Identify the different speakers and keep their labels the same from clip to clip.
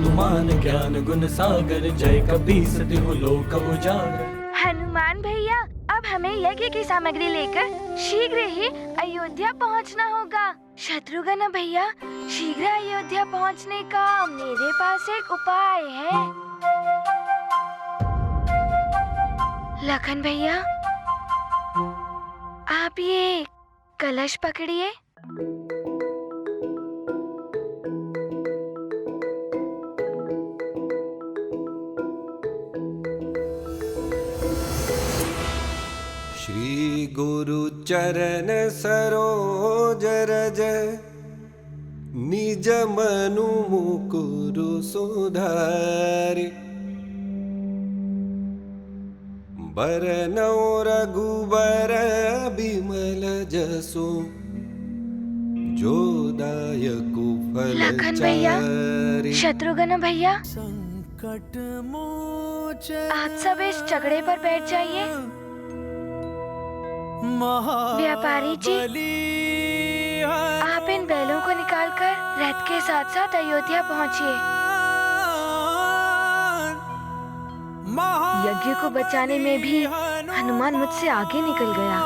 Speaker 1: हनुमान ज्ञान गुण सागर, जय कपीस तिहु लोक उजागर।
Speaker 2: हनुमान भैया, अब हमें यज्ञ की सामग्री लेकर शीघ्र ही अयोध्या पहुंचना होगा। शत्रुघ्न भैया, शीघ्र अयोध्या पहुंचने का मेरे पास एक उपाय है। लखन भैया, आप ये कलश पकड़िए।
Speaker 3: श्री गुरु चरण सरोज रज, निज मनु मुकुरु सुधारि। बरनौ रघुबर बिमल जसु, जो दायकु फल
Speaker 2: लखन भैया,
Speaker 3: चारि।
Speaker 2: शत्रुघ्न भैया,
Speaker 3: संकट मोचन
Speaker 2: आप सब इस चगड़े पर बैठ जाइए। व्यापारी जी, आप इन बैलों को निकालकर रथ के साथ साथ अयोध्या पहुंचिए। यज्ञ को बचाने में भी हनुमान मुझसे आगे निकल गया।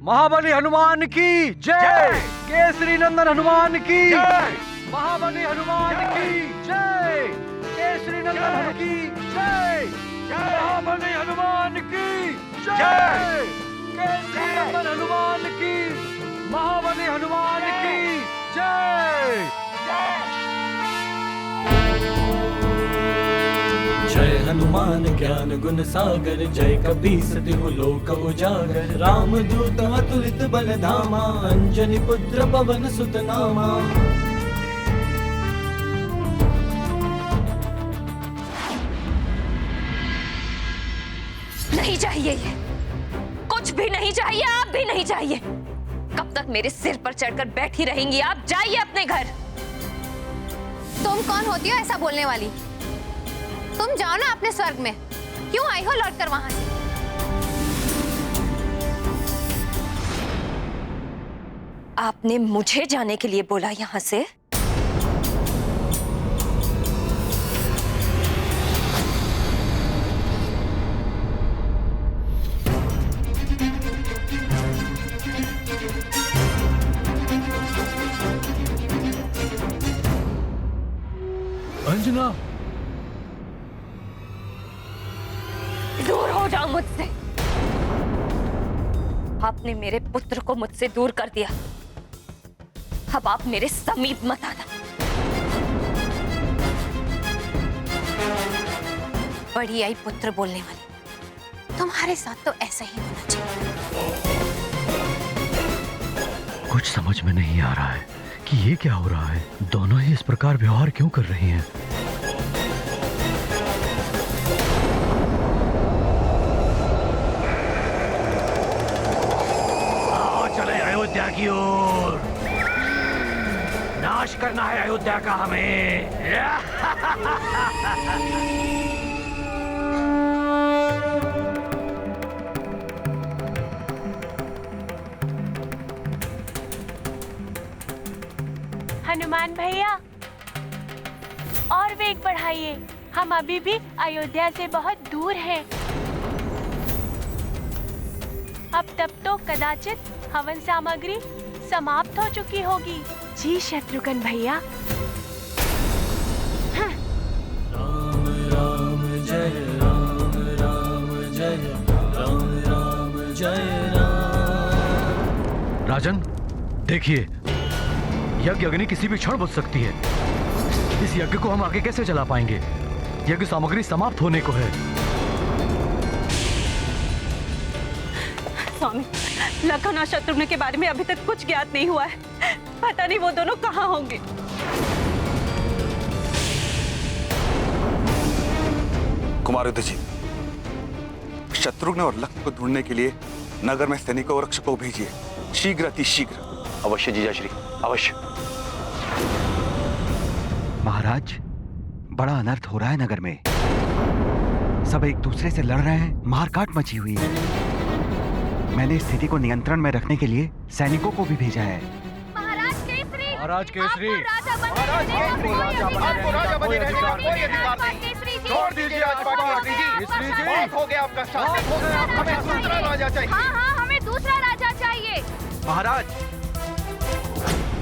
Speaker 4: महाबली हनुमान की जय, केसरी नंदन हनुमान की जय, महाबली हनुमान की जय, केसरी नंदन की जय, महाबली हनुमान की जय, केसरी नंदन हनुमान की, महाबली हनुमान की जय।
Speaker 1: जय हनुमान ज्ञान गुण सागर, जय कपीस तिहु लोक उजागर। राम दूत अतुलित बल धामा, अंजनी पुत्र पवन सुत नामा।
Speaker 5: नहीं चाहिए, ये कुछ भी नहीं चाहिए, आप भी नहीं चाहिए। कब तक मेरे सिर पर चढ़कर बैठी रहेंगी आप? जाइए अपने घर।
Speaker 6: तुम कौन होती हो ऐसा बोलने वाली? तुम जाओ ना अपने स्वर्ग में। क्यों आई हो लौटकर वहां से?
Speaker 5: आपने मुझे जाने के लिए बोला यहां से?
Speaker 4: अंजना,
Speaker 5: दूर हो जाओ मुझसे। आपने मेरे पुत्र को मुझसे दूर कर दिया, अब आप मेरे समीप मत आना।
Speaker 6: बड़ी आई पुत्र बोलने वाली, तुम्हारे साथ तो ऐसा ही होना चाहिए।
Speaker 4: कुछ समझ में नहीं आ रहा है कि ये क्या हो रहा है। दोनों ही इस प्रकार व्यवहार क्यों कर रही हैं? आओ चले अयोध्या की ओर। नाश करना है अयोध्या का हमें।
Speaker 2: हनुमान भैया, और वेग बढ़ाइए, हम अभी भी अयोध्या से बहुत दूर हैं। अब तब तो कदाचित हवन सामग्री समाप्त हो चुकी होगी। जी शत्रुघ्न भैया।
Speaker 1: राम राम जय राम, राम जय राम, राम जय राम।
Speaker 4: राजन, देखिए, यज्ञ अग्नि किसी भी क्षण बुझ सकती है। इस यज्ञ को हम आगे कैसे चला पाएंगे? यज्ञ सामग्री समाप्त होने को है।
Speaker 7: स्वामी, लखन और शत्रुघ्न के बारे में अभी तक कुछ ज्ञात नहीं हुआ है। पता नहीं वो दोनों कहाँ होंगे।
Speaker 8: कुमार जी, शत्रुघ्न और लखन को ढूंढने के लिए नगर में सैनिकों और रक्षकों को भेजिए, शीघ्र अति शीघ्र।
Speaker 9: अवश्य जीजाश्री, अवश्य।
Speaker 10: महाराज, बड़ा अनर्थ हो रहा है नगर में। सब एक दूसरे से लड़ रहे हैं, मारकाट मची हुई है। मैंने स्थिति को नियंत्रण में रखने के लिए सैनिकों को भी भेजा है।
Speaker 6: महाराज केसरी,
Speaker 4: महाराज केसरी,
Speaker 6: आपको राजा बनने
Speaker 11: आपको राजा बने रहने का कोई अधिकार नहीं। छोड़ दीजिए राजपाट केसरी जी, बहुत हो गया आपका शासन, हो गया। हमें दूसरा राजा चाहिए।
Speaker 2: हाँ, हमें दूसरा राजा चाहिए।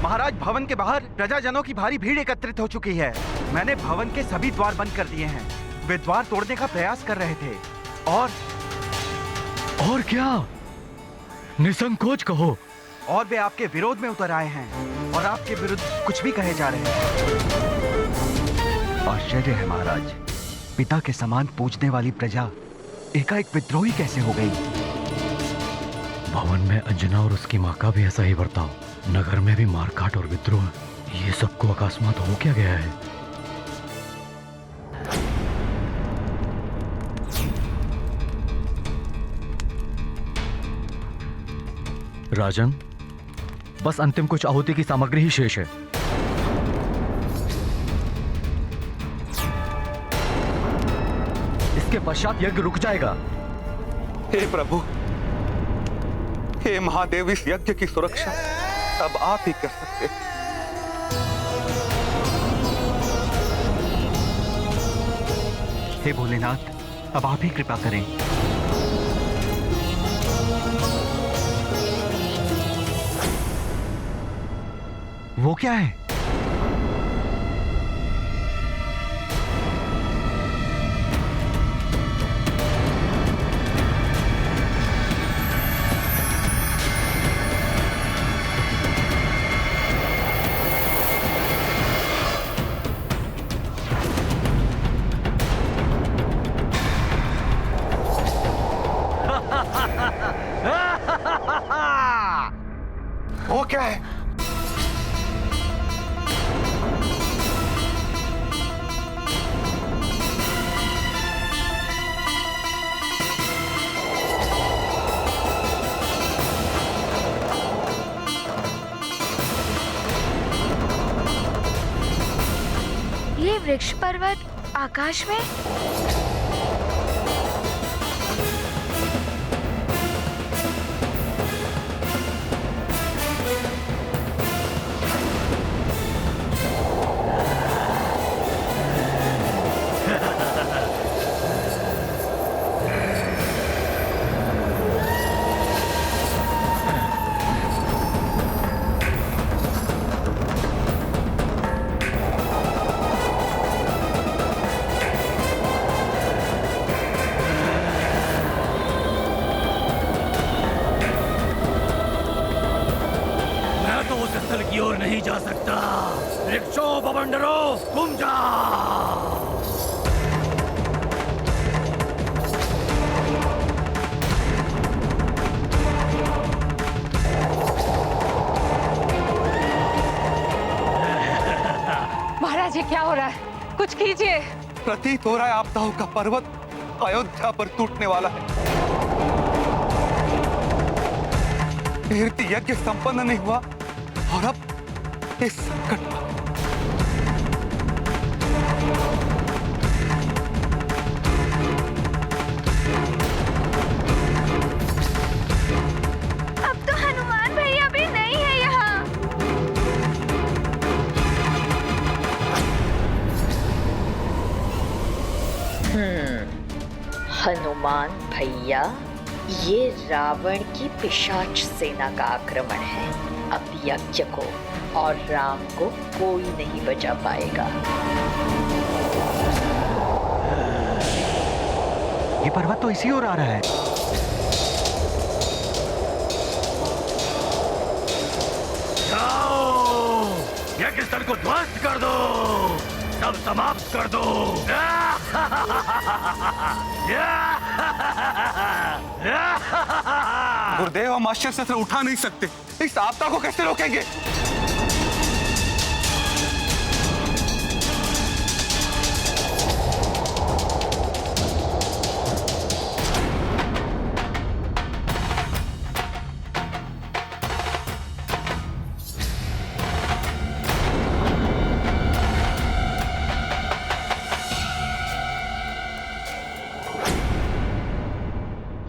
Speaker 10: महाराज भवन के बाहर प्रजाजनों की भारी भीड़ एकत्रित हो चुकी है। मैंने भवन के सभी द्वार बंद कर दिए हैं। वे द्वार तोड़ने का प्रयास कर रहे थे
Speaker 4: और क्या? निसंकोच कहो।
Speaker 10: और वे आपके विरोध में उतर आए हैं और आपके विरुद्ध कुछ भी कहे जा रहे हैं। आश्चर्य है महाराज, पिता के समान पूजने वाली प्रजा एकाएक विद्रोही कैसे हो गई?
Speaker 4: भवन में अंजना और उसकी माँ का भी ऐसा ही बर्ताव, नगर में भी मारकाट और विद्रोह, ये सबको अकस्मात हो क्या गया है? राजन, बस अंतिम कुछ आहुति की सामग्री ही शेष है। इसके पश्चात यज्ञ रुक जाएगा।
Speaker 8: हे प्रभु, हे महादेव, इस यज्ञ की सुरक्षा अब आप ही कर सकते हैं।
Speaker 10: हे भोलेनाथ, अब आप ही कृपा करें। वो क्या है?
Speaker 8: वो क्या है?
Speaker 2: ये वृक्ष पर्वत आकाश में?
Speaker 4: की ओर नहीं जा सकता। वृक्षों बवंडरों, तुम जाओ।
Speaker 5: महाराज, ये क्या हो रहा है? कुछ कीजिए।
Speaker 8: प्रतीत हो रहा है आपदाओं का पर्वत अयोध्या पर टूटने वाला है। कीर्ति यज्ञ संपन्न नहीं हुआ और अब इस संकट में।
Speaker 2: अब तो हनुमान भैया भी नहीं है यहाँ।
Speaker 12: हनुमान भैया, ये रावण की पिशाच सेना का आक्रमण है। अब यज्ञ को और राम को कोई नहीं बचा पाएगा।
Speaker 10: ये पर्वत तो इसी ओर आ रहा है।
Speaker 4: जाओ, यज्ञ स्थल को ध्वस्त कर दो, सब समाप्त कर दो।
Speaker 8: गुरुदेव, हम अस्त्र शस्त्र उठा नहीं सकते, इस आपदा को कैसे रोकेंगे?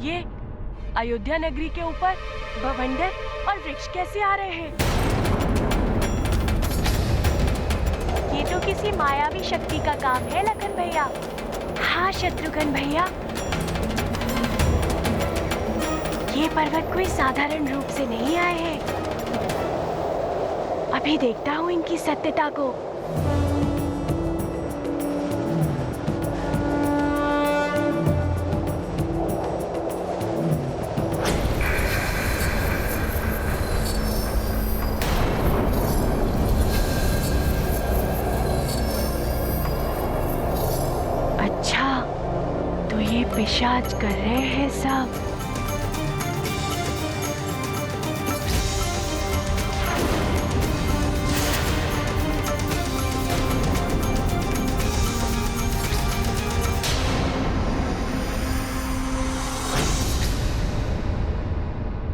Speaker 7: ये अयोध्या नगरी के ऊपर बवंडर और वृक्ष कैसे आ रहे हैं?
Speaker 2: ये तो किसी मायावी शक्ति का काम है लखन भैया। हाँ शत्रुघ्न भैया, ये पर्वत कोई साधारण रूप से नहीं आए हैं। अभी देखता हूँ इनकी सत्यता को। अच्छा, तो ये पिशाच कर रहे हैं सब।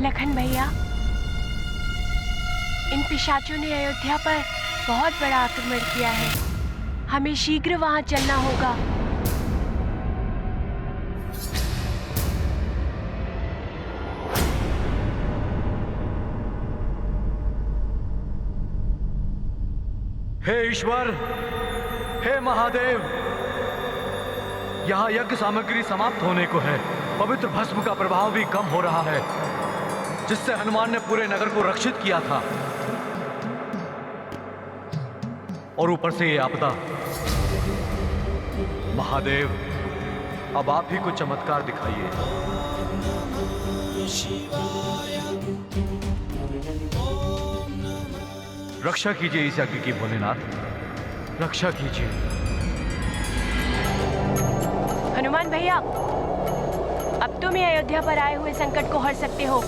Speaker 2: लखन भैया, इन पिशाचों ने अयोध्या पर बहुत बड़ा आक्रमण किया है। हमें शीघ्र वहां चलना होगा।
Speaker 4: हे ईश्वर, हे महादेव, यहाँ यज्ञ सामग्री समाप्त होने को है। पवित्र भस्म का प्रभाव भी कम हो रहा है, जिससे हनुमान ने पूरे नगर को रक्षित किया था। और ऊपर से ये आपदा। महादेव, अब आप ही कुछ चमत्कार दिखाइए। रक्षा कीजिए इस यज्ञ की भोलेनाथ, रक्षा कीजिए।
Speaker 2: हनुमान भैया, अब तुम ही अयोध्या पर आए हुए संकट को हर सकते हो।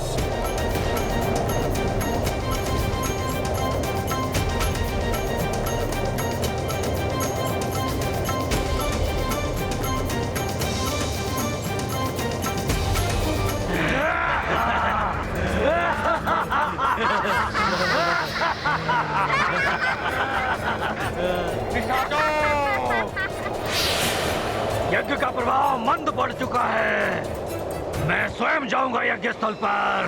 Speaker 4: यज्ञ का प्रभाव मंद पड़ चुका है। मैं स्वयं जाऊंगा यज्ञ स्थल पर।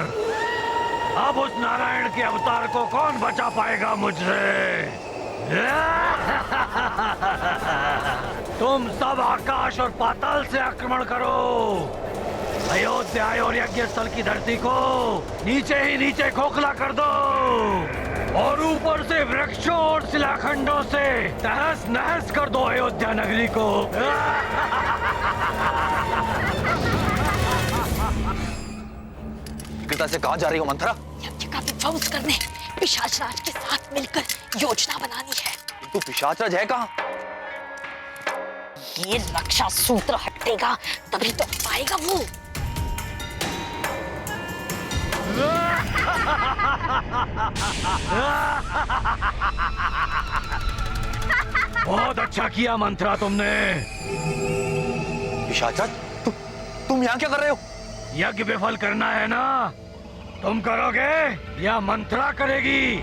Speaker 4: अब उस नारायण के अवतार को कौन बचा पाएगा मुझसे? तुम सब आकाश और पाताल से आक्रमण करो। अयोध्या और यज्ञ स्थल की धरती को नीचे ही नीचे खोखला कर दो, और ऊपर से वृक्षों और शिलाखंडों से तहस नहस कर दो अयोध्या नगरी को।
Speaker 9: पिता से कहाँ जा रही हो मंथरा?
Speaker 12: यज्ञ का विध्वंस करने पिशाच राज के साथ मिलकर योजना बनानी है।
Speaker 9: तू पिशाच राज है कहाँ?
Speaker 12: ये रक्षा सूत्र हटेगा तभी तो पाएगा वो।
Speaker 4: बहुत अच्छा किया मंत्रा तुमने।
Speaker 9: पिशाच राज, तुम यहाँ क्या कर रहे हो?
Speaker 4: यज्ञ विफल करना है ना? तुम करोगे या मंत्रा करेगी?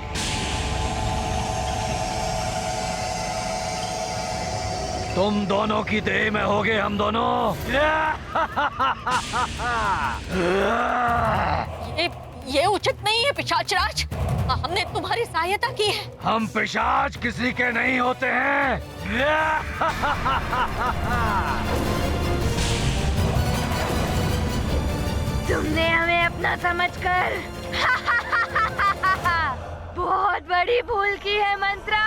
Speaker 4: तुम दोनों की देह में होगे हम दोनों।
Speaker 12: ये उचित नहीं है पिशाच राज, हमने तुम्हारी सहायता की है।
Speaker 4: हम पिशाच किसी के नहीं होते हैं।
Speaker 2: तुमने हमें अपना समझकर बहुत बड़ी भूल की है मंत्रा।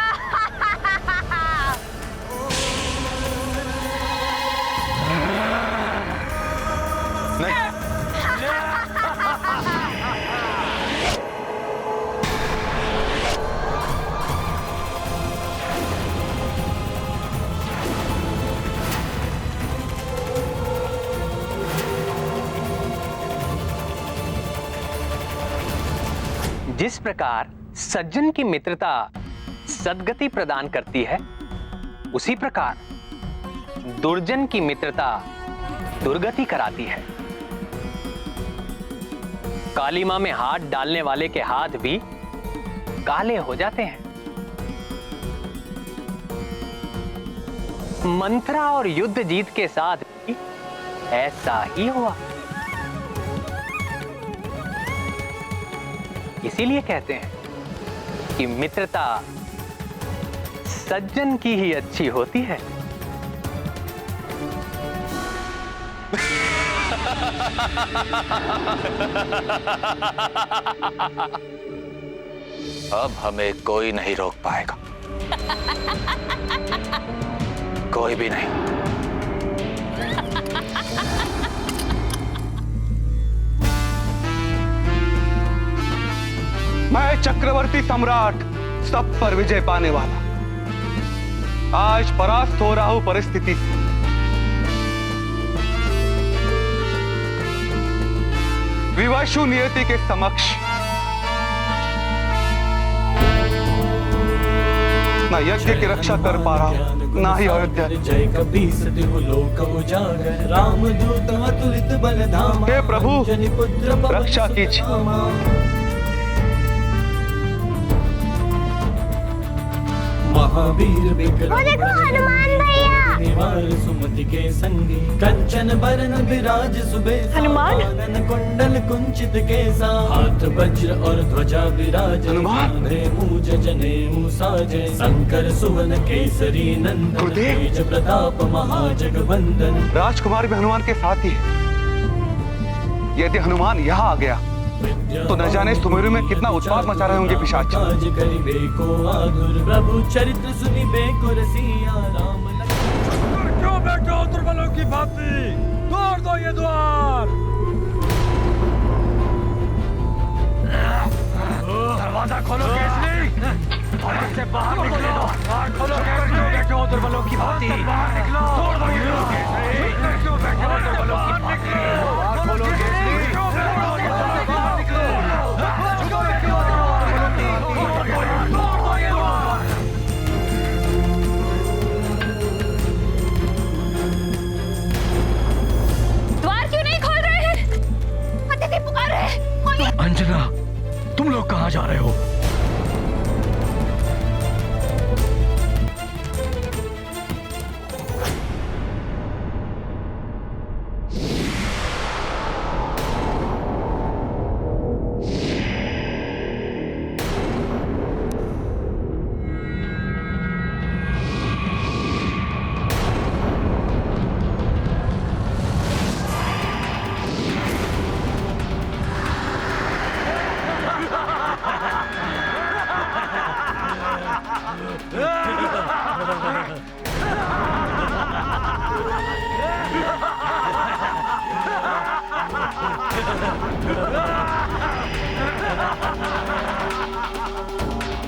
Speaker 13: जिस प्रकार सज्जन की मित्रता सद्गति प्रदान करती है, उसी प्रकार दुर्जन की मित्रता दुर्गति कराती है। काली मां में हाथ डालने वाले के हाथ भी काले हो जाते हैं। मंत्रा और युद्ध जीत के साथ भी ऐसा ही हुआ। इसीलिए कहते हैं कि मित्रता सज्जन की ही अच्छी होती है।
Speaker 9: अब हमें कोई नहीं रोक पाएगा, कोई भी नहीं।
Speaker 8: मैं चक्रवर्ती सम्राट सब पर विजय पाने वाला आज परास्त हो रहा हूं परिस्थिति से। विवशु नियति के समक्ष ना यज्ञ की रक्षा कर पा रहा हूं, ना ही अयोध्या।
Speaker 1: जय कपीस तिहु लोक उजागर, राम दूत अतुलित बल धामा।
Speaker 8: हे प्रभु,
Speaker 1: अंजनी पुत्र पवन
Speaker 8: रक्षा
Speaker 1: सुत
Speaker 8: कीजिए।
Speaker 1: नामा। महावीर विक्रम हनुमान भैया निवार सुमति के संगी, कंचन बरन विराज सुबेसा।
Speaker 7: हनुमान?
Speaker 1: कानन कुंडल कुंचित केसा, हाथ वज्र और ध्वजा विराज।
Speaker 8: हनुमान?
Speaker 1: मूज जनेऊ साजे, शंकर सुवन केसरी नंदन।
Speaker 8: गुरुदेव?
Speaker 1: तेज प्रताप महाजगवंदन।
Speaker 8: राजकुमार भी हनुमान के साथ ही है। यदि हनुमान यहाँ आ गया तो न जाने सुमेरु में कितना उत्पात मचा रहे होंगे पिशाच।
Speaker 1: काज करिबे को आतुर, प्रभु चरित्र सुनिबे को रसिया। राम
Speaker 4: क्यों बैठे हो दुर्बलों की भांति? तोड़ दो ये द्वार। दरवाजा खोलो केसरी, और इससे बाहर निकले दो। द्वार खोलो केसरी। क्यों बैठे हो दुर्बलों की भांति? बाहर निकलो। तोड़ दो ये द्वार केसरी। क्यों बैठे हो दुर्बलों की भांति? द्वार खोलो केसरी।
Speaker 5: द्वार क्यों नहीं खोल रहे हैं? अतिथि पुकार रहे हैं। खोलिए।
Speaker 4: अंजना, तुम लोग कहाँ जा रहे हो?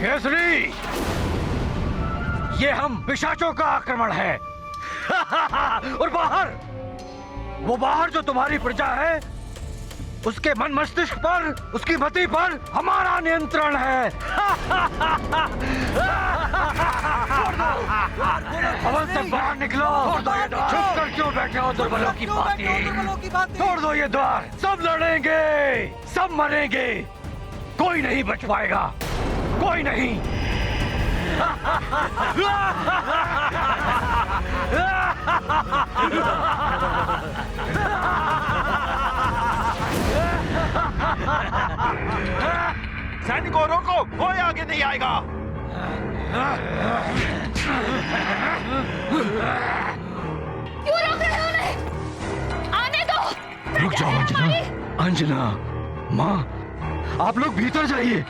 Speaker 4: केसरी, ये हम पिशाचों का आक्रमण है। और बाहर, वो बाहर जो तुम्हारी प्रजा है, उसके मन मस्तिष्क पर, उसकी मति पर हमारा नियंत्रण है। भवन से बाहर निकलो। चुप कर क्यों बैठे हो दुर्बलों की भांति? तोड़ दो ये द्वार। सब लड़ेंगे, सब मरेंगे, कोई नहीं बच पाएगा, कोई नहीं।
Speaker 11: सैनिकों रोको, कोई आगे नहीं आएगा।
Speaker 5: क्यों रोक रहे हो उन्हें? आने दो।
Speaker 4: रुक जाओ अंजना। अंजना, माँ, आप लोग भीतर जाइए।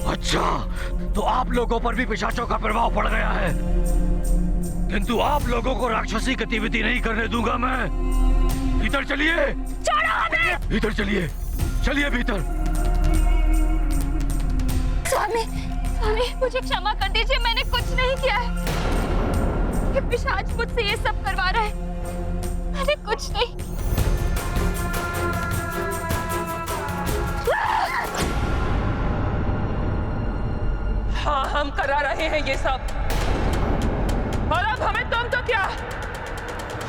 Speaker 4: अच्छा, तो आप लोगों पर भी पिशाचों का प्रभाव पड़ गया है, किंतु आप लोगों को राक्षसी गतिविधि नहीं करने दूंगा मैं। भीतर चलिए।
Speaker 5: छोड़ो हमें।
Speaker 4: भीतर चलिए, चलिए भीतर।
Speaker 5: स्वामी, स्वामी, मुझे क्षमा कर दीजिए, मैंने कुछ नहीं किया है। ये पिशाच मुझसे ये सब करवा रहा है, मैंने कुछ नहीं।
Speaker 14: हाँ, हम करा रहे हैं ये सब, और अब हमें तुम तो क्या,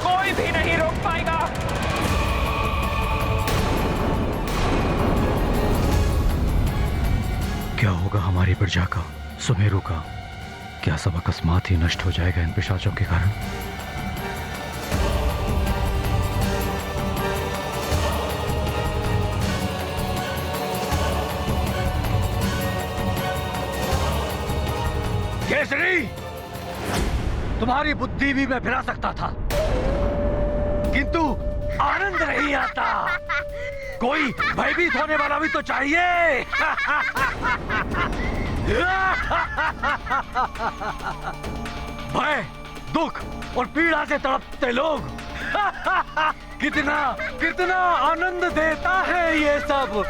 Speaker 14: कोई भी नहीं रोक पाएगा।
Speaker 4: क्या होगा हमारी प्रजा का, सुमेरु का? क्या सब अकस्मात ही नष्ट हो जाएगा इन पिशाचों के कारण? केसरी, तुम्हारी बुद्धि भी मैं फिरा सकता था, किंतु आनंद नहीं आता। कोई भयभीत होने वाला भी तो चाहिए। भय, दुख और पीड़ा से तड़पते लोग कितना कितना आनंद देता है ये सब।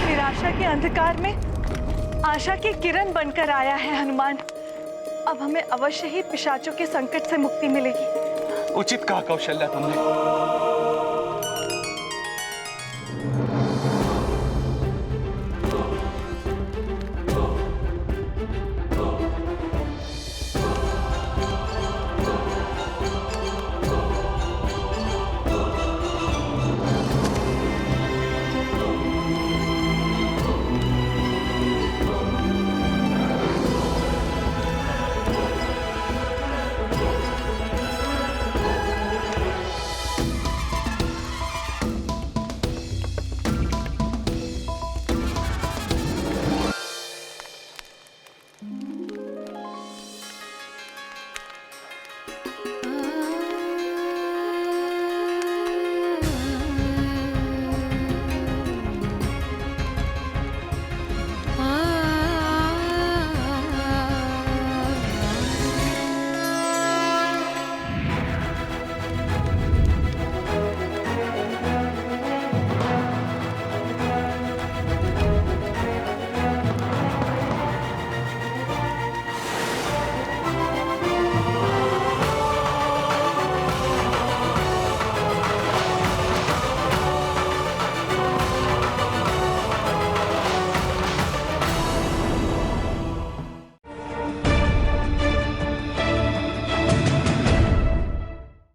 Speaker 7: निराशा के अंधकार में आशा की किरण बनकर आया है हनुमान। अब हमें अवश्य ही पिशाचों के संकट से मुक्ति मिलेगी।
Speaker 8: उचित कहा कौशल्या तुमने।